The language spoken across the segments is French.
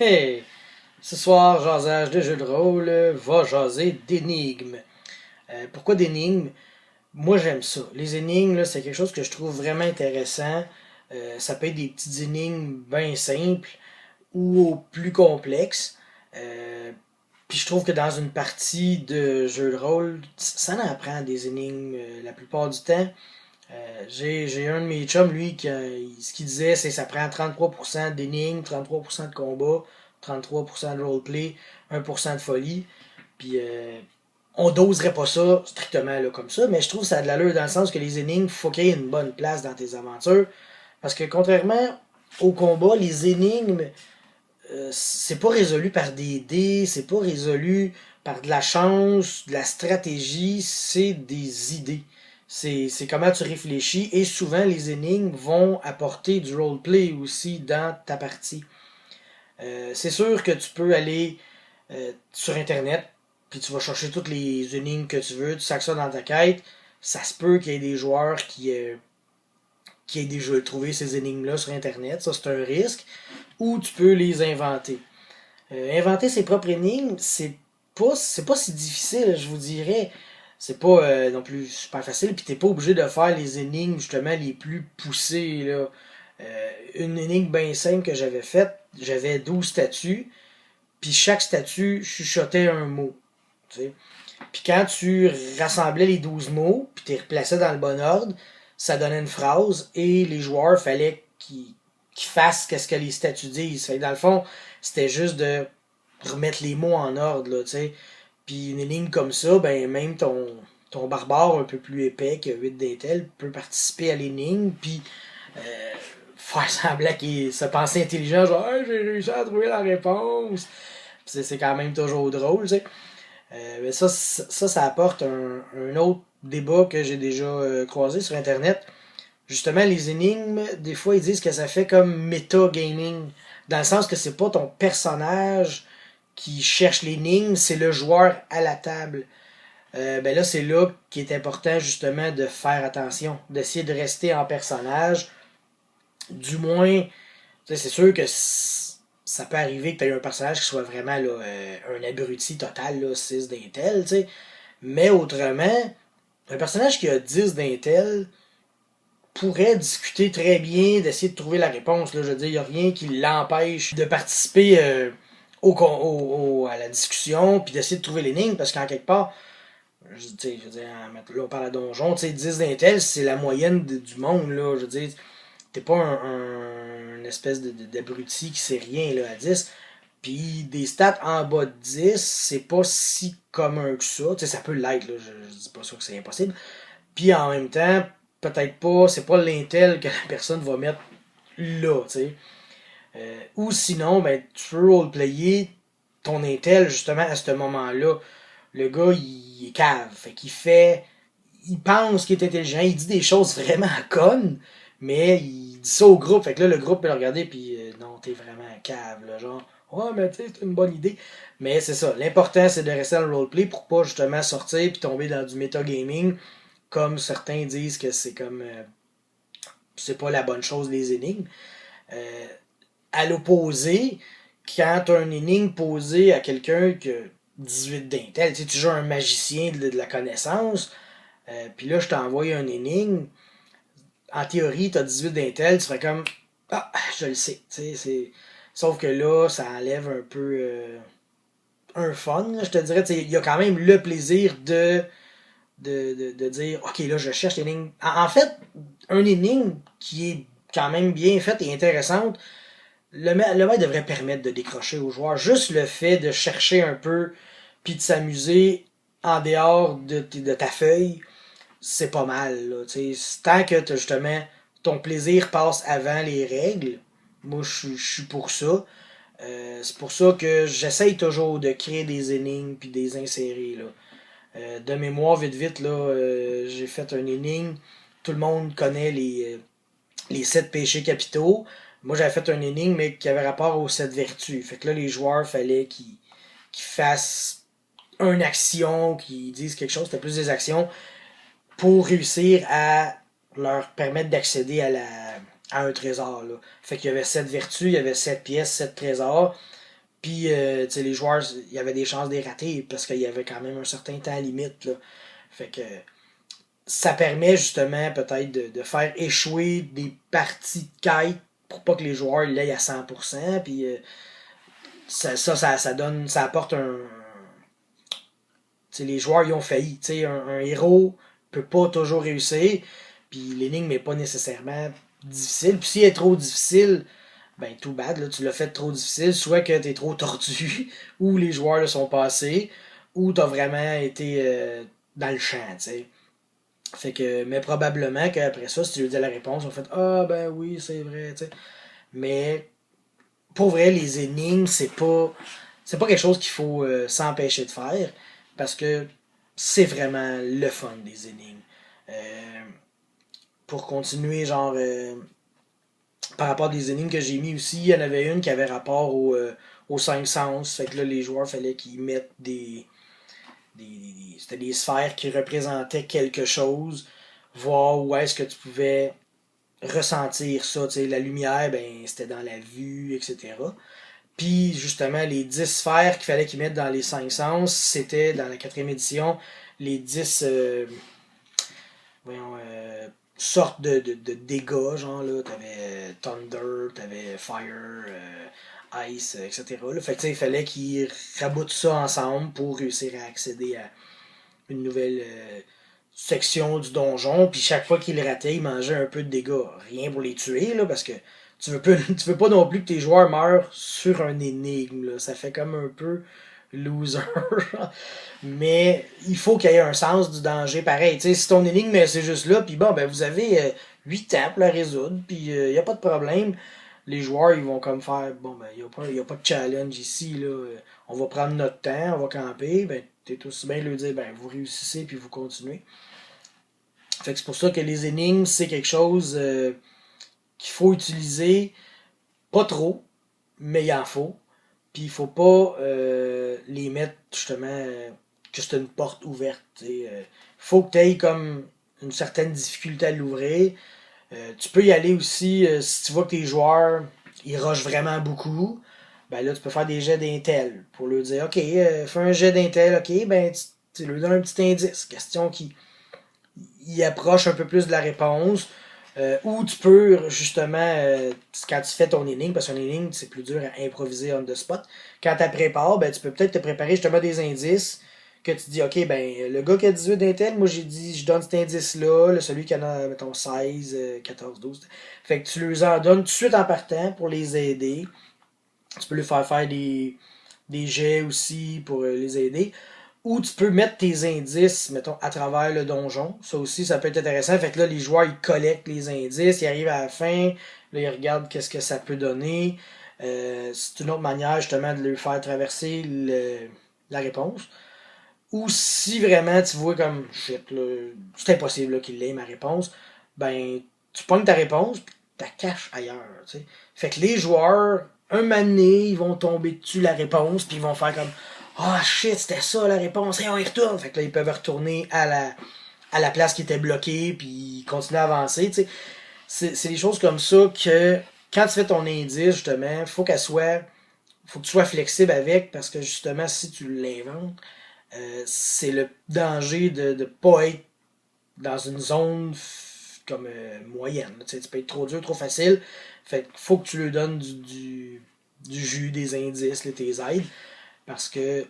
Hey! Ce soir, jasage de jeux de rôle va jaser d'énigmes. Pourquoi d'énigmes? Moi, j'aime ça. Les énigmes, là, c'est quelque chose que je trouve vraiment intéressant. Ça peut être des petites énigmes bien simples ou plus complexes. Euh, Puis je trouve que dans une partie de jeu de rôle, ça en apprend des énigmes la plupart du temps. J'ai un de mes chums, lui, ce qu'il disait, c'est que ça prend 33% d'énigmes, 33% de combat, 33% de roleplay, 1% de folie. Puis on doserait pas ça strictement là, comme ça, mais je trouve que ça a de l'allure dans le sens que les énigmes, il faut qu'il y ait une bonne place dans tes aventures. Parce que contrairement au combat, les énigmes, c'est pas résolu par des dés, c'est pas résolu par de la chance, de la stratégie, c'est des idées. C'est comment tu réfléchis et souvent les énigmes vont apporter du roleplay aussi dans ta partie. C'est sûr que tu peux aller sur internet puis tu vas chercher toutes les énigmes que tu veux, tu sacs ça dans ta quête. Ça se peut qu'il y ait des joueurs qui aient déjà trouvé ces énigmes-là sur internet, ça c'est un risque. Ou tu peux les inventer. Inventer ses propres énigmes, c'est pas si difficile, je vous dirais. C'est pas non plus super facile, puis t'es pas obligé de faire les énigmes justement les plus poussées. Là. Une énigme bien simple que j'avais faite, j'avais 12 statues, puis chaque statue chuchotait un mot. Tu sais. Puis quand tu rassemblais les 12 mots, puis tu les replaçais dans le bon ordre, ça donnait une phrase, et les joueurs, fallait qu'ils fassent ce que les statues disent. Fait que dans le fond, c'était juste de remettre les mots en ordre, là, tu sais. Puis une énigme comme ça, ben même ton barbare un peu plus épais que 8 d'intel peut participer à l'énigme, puis faire semblant qu'il se pensait intelligent, genre hey, j'ai réussi à trouver la réponse. C'est quand même toujours drôle, tu sais. Mais ça apporte un autre débat que j'ai déjà croisé sur Internet. Justement, les énigmes, des fois, ils disent que ça fait comme meta-gaming. Dans le sens que c'est pas ton personnage qui cherche l'énigme, c'est le joueur à la table. Ben là, c'est là qu'il est important justement de faire attention, d'essayer de rester en personnage. Du moins, c'est sûr que ça peut arriver que tu aies un personnage qui soit vraiment là, un abruti total, là, 6 d'intel, tu sais. Mais autrement, un personnage qui a 10 d'intel pourrait discuter très bien, d'essayer de trouver la réponse. Là. Je veux dire, il n'y a rien qui l'empêche de participer à la discussion, puis d'essayer de trouver l'énigme, parce qu'en quelque part, je veux dire, là on parle à donjon, 10 d'intel, c'est la moyenne du monde, là. Je veux dire, t'es pas une espèce d'abruti qui sait rien là, à 10. Puis des stats en bas de 10, c'est pas si commun que ça. Tu sais, ça peut l'être, là, je dis pas ça que c'est impossible. Puis en même temps, peut-être pas, c'est pas l'intel que la personne va mettre là, tu sais. Ou sinon, ben, tu peux roleplayer ton intel justement à ce moment-là. Le gars, il est cave. Fait qu'il fait. Il pense qu'il est intelligent, il dit des choses vraiment connes, mais il dit ça au groupe. Fait que là, le groupe peut le regarder, puis non, t'es vraiment cave, là, genre. Ouais, mais tu sais, c'est une bonne idée. Mais c'est ça. L'important, c'est de rester dans le roleplay pour pas justement sortir puis tomber dans du metagaming, comme certains disent que c'est comme. C'est pas la bonne chose, les énigmes. Euh, à l'opposé, quand tu as une énigme posée à quelqu'un qui a 18 d'intel, tu joues un magicien de la connaissance, puis là, je t'envoie une énigme, en théorie, tu as 18 d'intel, tu ferais comme ah, je le sais. Sauf que là, ça enlève un peu un fun, je te dirais. Il y a quand même le plaisir de dire ok, là, je cherche l'énigme. En fait, un énigme qui est quand même bien faite et intéressante, le maître devrait permettre de décrocher aux joueurs. Juste le fait de chercher un peu puis de s'amuser en dehors de ta feuille, c'est pas mal. Là, tant que justement ton plaisir passe avant les règles, moi je suis pour ça. C'est pour ça que j'essaye toujours de créer des énigmes puis des insérer. Là. De mémoire, vite vite, là, j'ai fait une énigme. Tout le monde connaît les 7 péchés capitaux. Moi, j'avais fait un énigme, mais qui avait rapport aux 7 vertus. Fait que là, les joueurs, fallait qu'ils fassent une action, qu'ils disent quelque chose, c'était plus des actions, pour réussir à leur permettre d'accéder à un trésor. Là. Fait qu'il y avait 7 vertus, il y avait 7 pièces, 7 trésors. Puis, tu sais, les joueurs, il y avait des chances de les rater parce qu'il y avait quand même un certain temps limite, là. Fait que ça permet justement peut-être de faire échouer des parties de quête pour pas que les joueurs l'aient à 100%. Puis, ça donne, ça apporte un. Tu sais, les joueurs y ont failli. Tu sais, un héros peut pas toujours réussir. Puis l'énigme n'est pas nécessairement difficile. Puis si elle est trop difficile, ben tout bad, là, tu l'as fait trop difficile, soit que t'es trop tordu, ou les joueurs le sont passés, ou t'as vraiment été dans le champ, tu sais. Fait que, mais probablement qu'après ça, si tu lui dis la réponse, on fait ah ben oui, c'est vrai, tu sais. Mais pour vrai, les énigmes, c'est pas quelque chose qu'il faut s'empêcher de faire, parce que c'est vraiment le fun des énigmes. Euh, pour continuer, genre, par rapport des énigmes que j'ai mis aussi, il y en avait une qui avait rapport aux 5 sens. Fait que là, les joueurs, fallait qu'ils mettent c'était des sphères qui représentaient quelque chose, voir où est-ce que tu pouvais ressentir ça. Tu sais, la lumière, ben, c'était dans la vue, etc. Puis, justement, les 10 sphères qu'il fallait qu'ils mettent dans les 5 sens, c'était, dans la quatrième édition, les 10 voyons, sortes de dégâts, genre là, t'avais Thunder, t'avais Fire, Ice, etc. Là. Fait que, il fallait qu'ils raboutent ça ensemble pour réussir à accéder à une nouvelle section du donjon. Puis chaque fois qu'ils le rataient, ils mangeaient un peu de dégâts. Rien pour les tuer, là, parce que tu veux pas non plus que tes joueurs meurent sur un énigme, là. Ça fait comme un peu loser. Mais il faut qu'il y ait un sens du danger pareil. T'sais, si ton énigme c'est juste là, puis bon, ben vous avez 8 ans pour la résoudre, puis il n'y a pas de problème. Les joueurs, ils vont comme faire, bon, ben, il n'y a pas de challenge ici, là. On va prendre notre temps, on va camper. Ben, t'es aussi bien de leur dire, ben, vous réussissez, puis vous continuez. Fait que c'est pour ça que les énigmes, c'est quelque chose qu'il faut utiliser, pas trop, mais il en faut. Puis il faut pas les mettre justement que c'est une porte ouverte. Faut que tu aies comme une certaine difficulté à l'ouvrir. Tu peux y aller aussi si tu vois que tes joueurs ils rushent vraiment beaucoup. Ben là, tu peux faire des jets d'intel pour leur dire OK, fais un jet d'intel, OK, ben tu leur donnes un petit indice. Question qui y approche un peu plus de la réponse. Ou tu peux justement, quand tu fais ton énigme, parce qu'un énigme, c'est plus dur à improviser on the spot, quand tu prépares, ben, tu peux peut-être te préparer justement des indices que tu dis, ok, ben, le gars qui a 18 d'intel, moi j'ai dit, je donne cet indice-là, celui qui en a, mettons, 16, 14, 12. Fait que tu leur en donnes tout de suite en partant pour les aider. Tu peux lui faire des jets aussi pour les aider. Ou tu peux mettre tes indices, mettons, à travers le donjon. Ça aussi, ça peut être intéressant. Fait que là, les joueurs, ils collectent les indices, ils arrivent à la fin, là, ils regardent qu'est-ce que ça peut donner. C'est une autre manière, justement, de leur faire traverser la réponse. Ou si vraiment tu vois comme, shit, là, c'est impossible là, qu'il ait ma réponse, ben, tu pognes ta réponse, puis tu la caches ailleurs, tu sais. Fait que les joueurs, un moment donné, ils vont tomber dessus la réponse, puis ils vont faire comme, ah shit, c'était ça la réponse, et on y retourne. Fait que là, ils peuvent retourner à la place qui était bloquée, puis continuer à avancer, tu sais. C'est des choses comme ça que, quand tu fais ton indice, justement, faut que tu sois flexible avec, parce que justement, si tu l'inventes, c'est le danger de ne pas être dans une zone comme moyenne. Tu peux être trop dur, trop facile. Fait qu'il faut que tu lui donnes du jus, des indices, tes aides. Parce que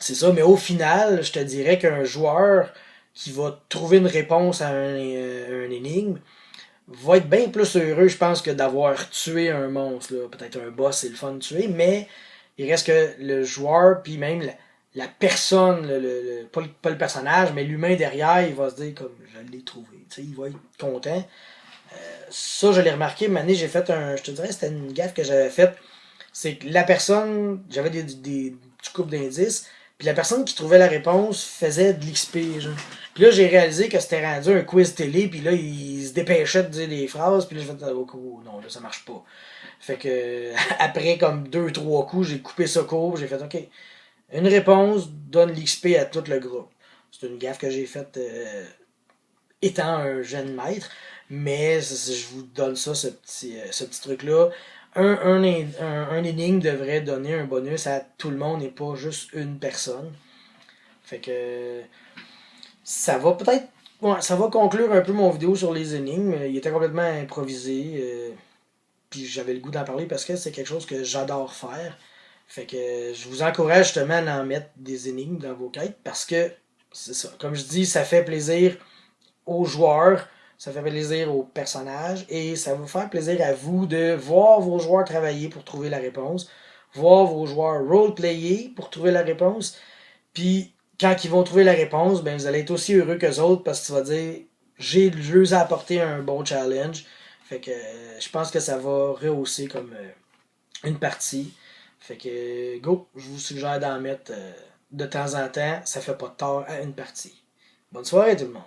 c'est ça. Mais au final, je te dirais qu'un joueur qui va trouver une réponse à un énigme va être bien plus heureux, je pense, que d'avoir tué un monstre. Là. Peut-être un boss, c'est le fun de tuer, mais il reste que le joueur, puis même la personne, pas le personnage, mais l'humain derrière, il va se dire comme je l'ai trouvé. T'sais, il va être content. Ça, je l'ai remarqué, une année, j'ai fait je te dirais, c'était une gaffe que j'avais faite. C'est que la personne, j'avais des coupes d'indices, puis la personne qui trouvait la réponse faisait de l'XP, genre. Puis là, j'ai réalisé que c'était rendu un quiz télé, puis là, il se dépêchait de dire des phrases, puis là, j'ai fait, oh, non, là, ça marche pas. Fait que, après, comme 2-3 coups, j'ai coupé ça court, j'ai fait, OK, une réponse donne l'XP à tout le groupe. C'est une gaffe que j'ai faite étant un jeune maître. Mais je vous donne ça, ce petit truc-là. Un énigme devrait donner un bonus à tout le monde et pas juste une personne. Fait que ça va peut-être. Ouais, ça va conclure un peu mon vidéo sur les énigmes. Il était complètement improvisé. Puis j'avais le goût d'en parler parce que c'est quelque chose que j'adore faire. Fait que je vous encourage justement à en mettre des énigmes dans vos quêtes parce que c'est ça. Comme je dis, ça fait plaisir aux joueurs, ça fait plaisir aux personnages et ça va vous faire plaisir à vous de voir vos joueurs travailler pour trouver la réponse, voir vos joueurs roleplayer pour trouver la réponse. Puis quand ils vont trouver la réponse, ben vous allez être aussi heureux qu'eux autres parce que tu vas dire je leur ai apporté un bon challenge. Fait que je pense que ça va rehausser comme une partie. Fait que go, je vous suggère d'en mettre de temps en temps. Ça fait pas de tort à une partie. Bonne soirée tout le monde.